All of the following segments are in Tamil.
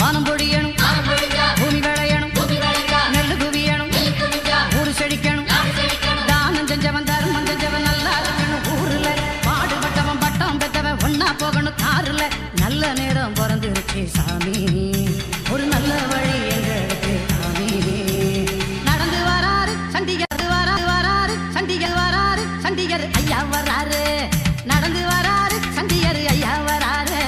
வானம் பொழியணும், பூமி விளையணும், நெல்லு குவியணும், ஊரு செழிக்கணும், தானம் செஞ்சவன் தர்மம் செஞ்சவன் நல்லா இருக்கணும். ஊருல பாடுபட்டவன் பட்டம் பெற்றவன் ஒன்னா போகணும். காருல நல்ல நேரம் பிறந்துருச்சு சாமி, ஒரு நல்ல வழி எங்களுக்கு சாமி. நடந்து வராரு சண்டிகர், வராரு சண்டிகர், வராரு சண்டிகர் ஐயா வராரு. நடந்து வராரு சண்டிகர் ஐயா வராரு.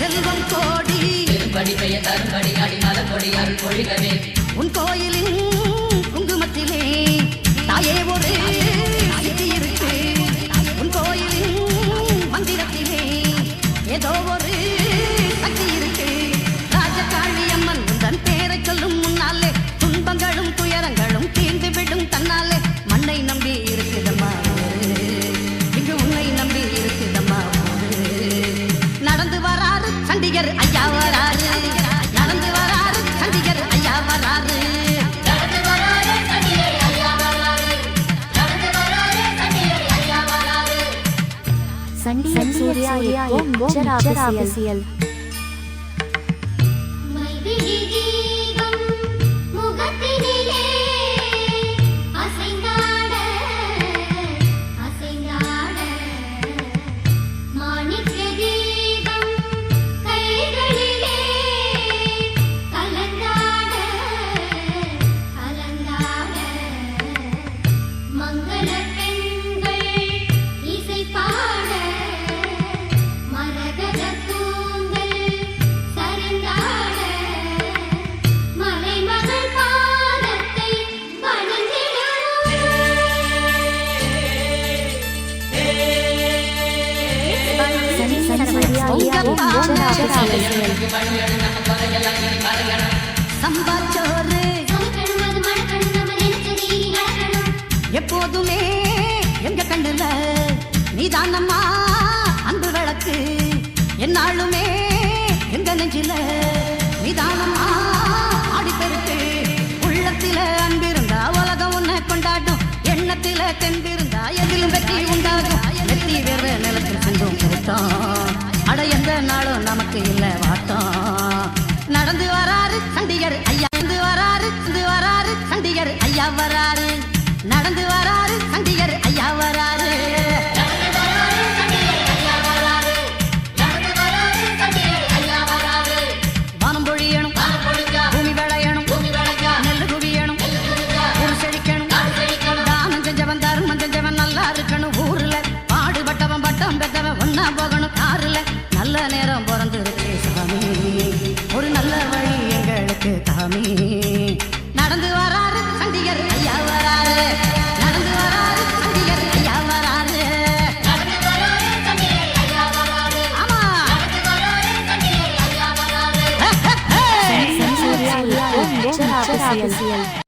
செல்வம் கோடி உன் கோயிலின் குங்குமத்திலே தாயே ஒரு சித்தி இருக்கு. உன் கோயிலின் மந்திரத்திலே ஏதோ ஒரு சக்தி இருக்கு. ராஜகாளி அம்மன் உந்தன் பேரை சொல்லும் முன்னாலே துன்பங்களும் துயரங்களும் தீர்ந்து விடும் தன்னாலே. மண்ணை நம்பி இருக்குதம்மா, இங்கு உன்னை நம்பி இருக்குதம்மா. நடந்து வராரு சண்டிகர் ஐயா வராரு. நடந்து வராரு சண்டிகர் ஐயா வராரு. அரசியல் சம்பாச்சோறு எப்போதுமே எங்க கண்ணுல நீதானம்மா அன்பு விளக்கு. என்னாலுமே எங்க நெஞ்சில நீதானம்மா ஆடிப்பெருக்கு. உள்ளத்தில அன்பிருந்தா உலகம் உன்னை கொண்டாடும். எண்ணத்தில தெம்பிருந்தா எதிலும் வெற்றி உண்டாகும். வெற்றி வேற நிலத்தில் சென்றோம் கொடுத்தோம். அட எந்த நாளும் நமக்கு இல்ல வாட்டம். நடந்து வராரு சண்டிகர் ஐயா வராரு. சண்டிகர் ஐயா வராரு. நடந்து வராரு சண்டிகர் ஐயா வராரு. வானம் பொழியணும், பூமி விளையணும், நெல்லு குவியணும், ஊரு செழிக்கணும், தானம் செஞ்சவன் தர்மம் செஞ்சவன் நல்லா இருக்கணும். ஊருல பாடுபட்டவன் பட்டம் பெற்றவன் ஒன்னா போகணும். காருல நல்ல நேரம் பிறந்துருக்கு சாமி, ஒரு நல்ல வழி எங்களுக்கு சாமி. நடந்து வராரு சண்டிகர் ஐயா வராரு. நடந்து வராரு சண்டிகர் ஐயா வராரு. ஆமா அரசியல்